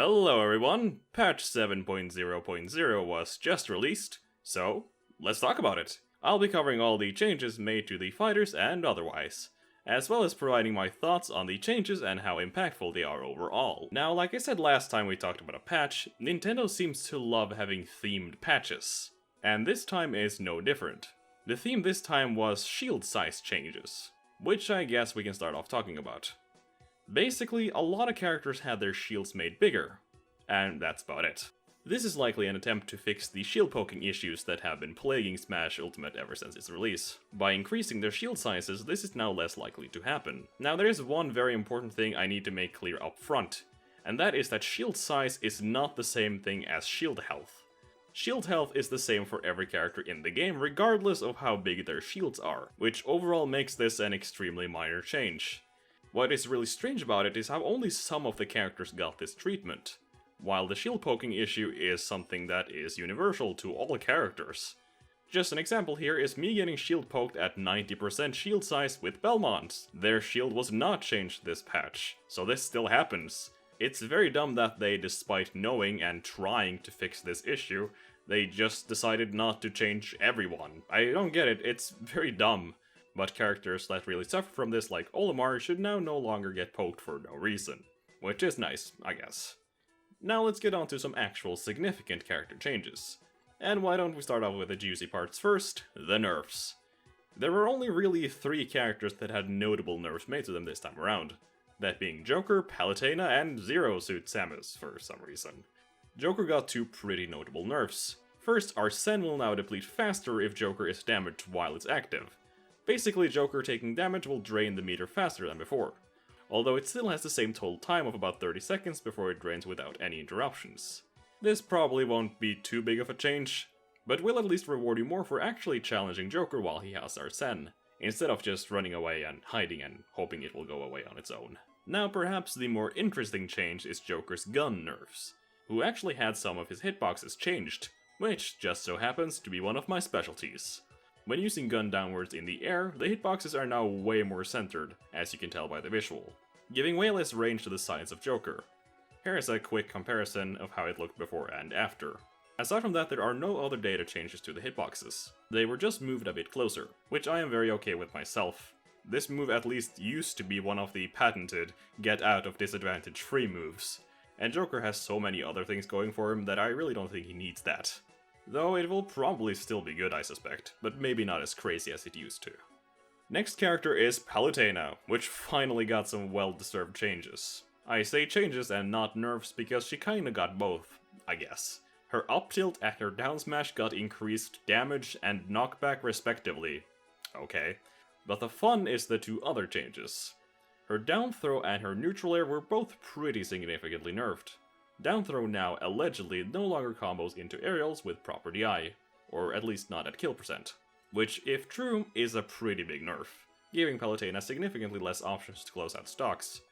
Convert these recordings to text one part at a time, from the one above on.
Hello everyone, patch 7.0.0 was just released, so let's talk about it. I'll be covering all the changes made to the fighters and otherwise, as well as providing my thoughts on the changes and how impactful they are overall. Now, like I said last time we talked about a patch, Nintendo seems to love having themed patches, and this time is no different. The theme this time was shield size changes, which I guess we can start off talking about. Basically, a lot of characters had their shields made bigger, and that's about it. This is likely an attempt to fix the shield poking issues that have been plaguing Smash Ultimate ever since its release. By increasing their shield sizes, this is now less likely to happen. Now there is one very important thing I need to make clear up front, and that is that shield size is not the same thing as shield health. Shield health is the same for every character in the game regardless of how big their shields are, which overall makes this an extremely minor change. What is really strange about it is how only some of the characters got this treatment, while the shield poking issue is something that is universal to all characters. Just an example here is me getting shield poked at 90% shield size with Belmont. Their shield was not changed this patch, so this still happens. It's very dumb that they, despite knowing and trying to fix this issue, they just decided not to change everyone. I don't get it, it's very dumb. But characters that really suffer from this, like Olimar, should now no longer get poked for no reason. Which is nice, I guess. Now let's get on to some actual significant character changes. And why don't we start off with the juicy parts first, the nerfs. There were only really 3 characters that had notable nerfs made to them this time around. That being Joker, Palutena, and Zero Suit Samus for some reason. Joker got 2 pretty notable nerfs. First, Arsene will now deplete faster if Joker is damaged while it's active. Basically, Joker taking damage will drain the meter faster than before, although it still has the same total time of about 30 seconds before it drains without any interruptions. This probably won't be too big of a change, but will at least reward you more for actually challenging Joker while he has Arsene, instead of just running away and hiding and hoping it will go away on its own. Now perhaps the more interesting change is Joker's gun nerfs, who actually had some of his hitboxes changed, which just so happens to be one of my specialties. When using gun downwards in the air, the hitboxes are now way more centered, as you can tell by the visual, giving way less range to the sides of Joker. Here is a quick comparison of how it looked before and after. Aside from that, there are no other data changes to the hitboxes. They were just moved a bit closer, which I am very okay with myself. This move at least used to be one of the patented get out of disadvantage free moves, and Joker has so many other things going for him that I really don't think he needs that. Though it will probably still be good, I suspect, but maybe not as crazy as it used to. Next character is Palutena, which finally got some well-deserved changes. I say changes and not nerfs because she kinda got both, I guess. Her up tilt and her down smash got increased damage and knockback respectively. Okay. But the fun is the 2 other changes. Her down throw and her neutral air were both pretty significantly nerfed. Down throw now allegedly no longer combos into aerials with proper DI, or at least not at kill percent. Which, if true, is a pretty big nerf, giving Palutena significantly less options to close out stocks.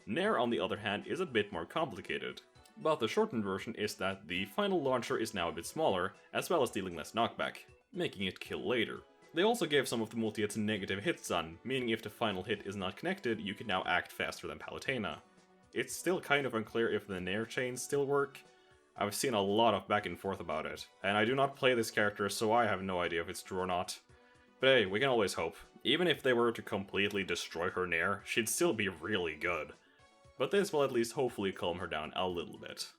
Nair, on the other hand, is a bit more complicated, but the shortened version is that the final launcher is now a bit smaller, as well as dealing less knockback, making it kill later. They also gave some of the multi-hits negative hit stun, meaning if the final hit is not connected, you can now act faster than Palutena. It's still kind of unclear if the Nair chains still work. I've seen a lot of back and forth about it, and I do not play this character, so I have no idea if it's true or not. But hey, we can always hope. Even if they were to completely destroy her Nair, she'd still be really good. But this will at least hopefully calm her down a little bit.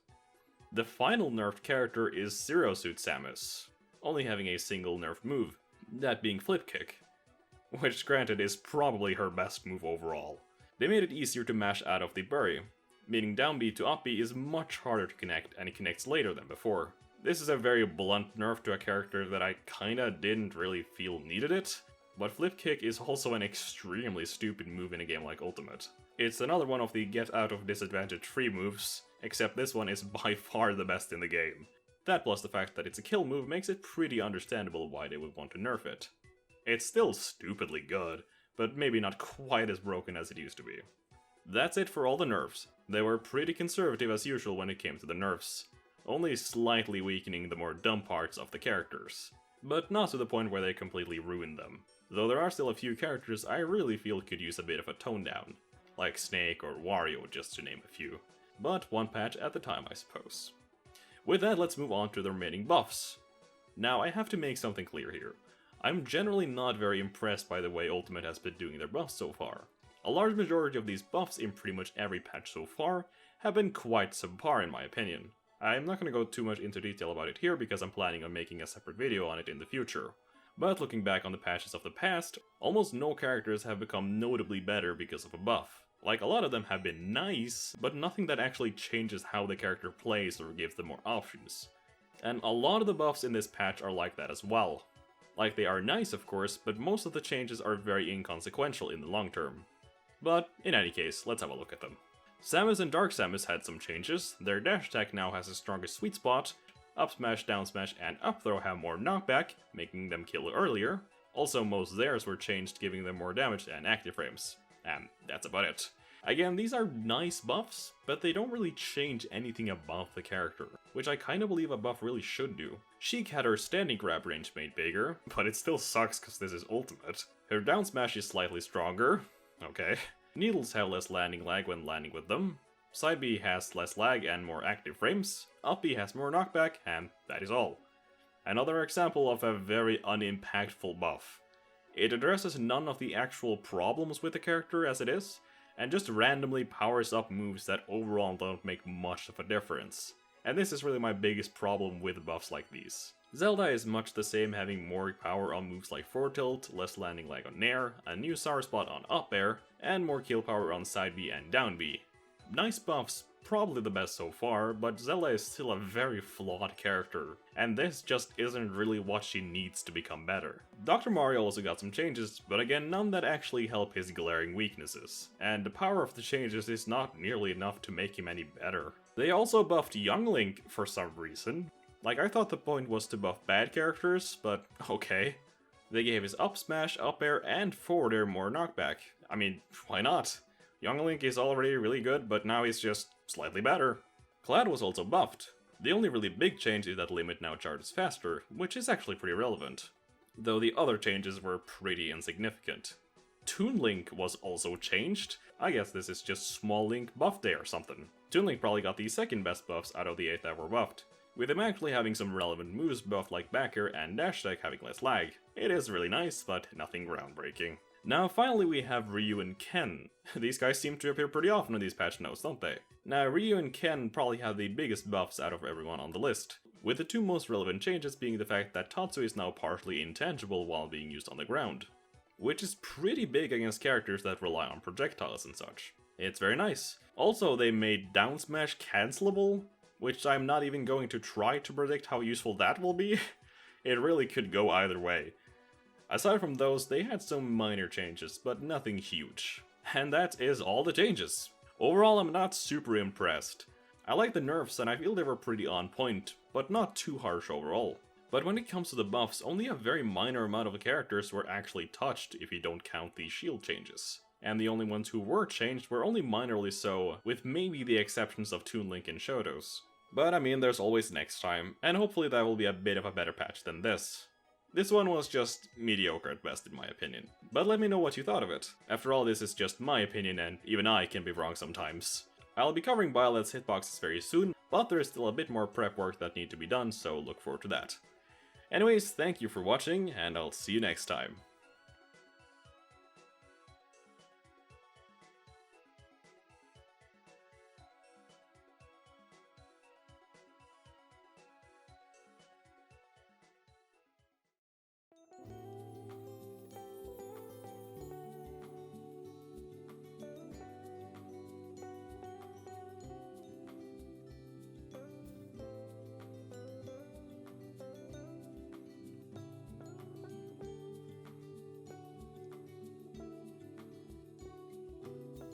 The final nerfed character is Zero Suit Samus, only having a single nerfed move, that being Flip Kick, which granted is probably her best move overall. They made it easier to mash out of the bury, meaning down B to up B is much harder to connect and it connects later than before. This is a very blunt nerf to a character that I kinda didn't really feel needed it, but Flip Kick is also an extremely stupid move in a game like Ultimate. It's another one of the get out of disadvantage free moves, except this one is by far the best in the game. That plus the fact that it's a kill move makes it pretty understandable why they would want to nerf it. It's still stupidly good, but maybe not quite as broken as it used to be. That's it for all the nerfs. They were pretty conservative as usual when it came to the nerfs, only slightly weakening the more dumb parts of the characters, but not to the point where they completely ruined them, though there are still a few characters I really feel could use a bit of a tone down, like Snake or Wario just to name a few. but one patch at a time, I suppose. With that, let's move on to the remaining buffs. Now, I have to make something clear here. I'm generally not very impressed by the way Ultimate has been doing their buffs so far. A large majority of these buffs in pretty much every patch so far have been quite subpar in my opinion. I'm not going to go too much into detail about it here because I'm planning on making a separate video on it in the future. But looking back on the patches of the past, almost no characters have become notably better because of a buff. Like, a lot of them have been nice, but nothing that actually changes how the character plays or gives them more options. And a lot of the buffs in this patch are like that as well. Like, they are nice of course, but most of the changes are very inconsequential in the long term. But in any case, let's have a look at them. Samus and Dark Samus had some changes. Their dash attack now has a stronger sweet spot, up smash, down smash, and up throw have more knockback, making them kill earlier. Also, most theirs were changed, giving them more damage and active frames. And that's about it. Again, these are nice buffs, but they don't really change anything about the character, which I kinda believe a buff really should do. Sheik had her standing grab range made bigger, but it still sucks cause this is ultimate. Her down smash is slightly stronger, okay. Needles have less landing lag when landing with them. Side B has less lag and more active frames. Up B has more knockback, and that is all. Another example of a very unimpactful buff. It addresses none of the actual problems with the character as it is, and just randomly powers up moves that overall don't make much of a difference. And this is really my biggest problem with buffs like these. Zelda is much the same, having more power on moves like forward tilt, less landing lag on nair, a new sour spot on up air, and more kill power on side B and down B. Nice buffs, probably the best so far, but Zelda is still a very flawed character, and this just isn't really what she needs to become better. Dr. Mario also got some changes, but again none that actually help his glaring weaknesses, and the power of the changes is not nearly enough to make him any better. They also buffed Young Link for some reason. Like, I thought the point was to buff bad characters, but okay. They gave his up smash, up air, and forward air more knockback. I mean, why not? Young Link is already really good, but now he's just slightly better. Cloud was also buffed. The only really big change is that Limit now charges faster, which is actually pretty relevant. Though the other changes were pretty insignificant. Toon Link was also changed. I guess this is just Small Link buff day or something. Toon Link probably got the second best buffs out of the 8 that were buffed, with him actually having some relevant moves buffed like back air and dash attack having less lag. It is really nice, but nothing groundbreaking. Now finally we have Ryu and Ken. These guys seem to appear pretty often in these patch notes, don't they? Now Ryu and Ken probably have the biggest buffs out of everyone on the list, with the two most relevant changes being the fact that Tatsu is now partially intangible while being used on the ground, which is pretty big against characters that rely on projectiles and such. It's very nice. Also, they made down smash cancelable, which I'm not even going to try to predict how useful that will be. It really could go either way. Aside from those, they had some minor changes, but nothing huge. And that is all the changes. Overall, I'm not super impressed. I like the nerfs and I feel they were pretty on point, but not too harsh overall. But when it comes to the buffs, only a very minor amount of the characters were actually touched if you don't count the shield changes. And the only ones who were changed were only minorly so, with maybe the exceptions of Toon Link and Shotos. But I mean, there's always next time, and hopefully that will be a bit of a better patch than this. This one was just mediocre at best in my opinion. But let me know what you thought of it. After all, this is just my opinion and even I can be wrong sometimes. I'll be covering Violet's hitboxes very soon, but there is still a bit more prep work that need to be done, so look forward to that. Anyways, thank you for watching, and I'll see you next time.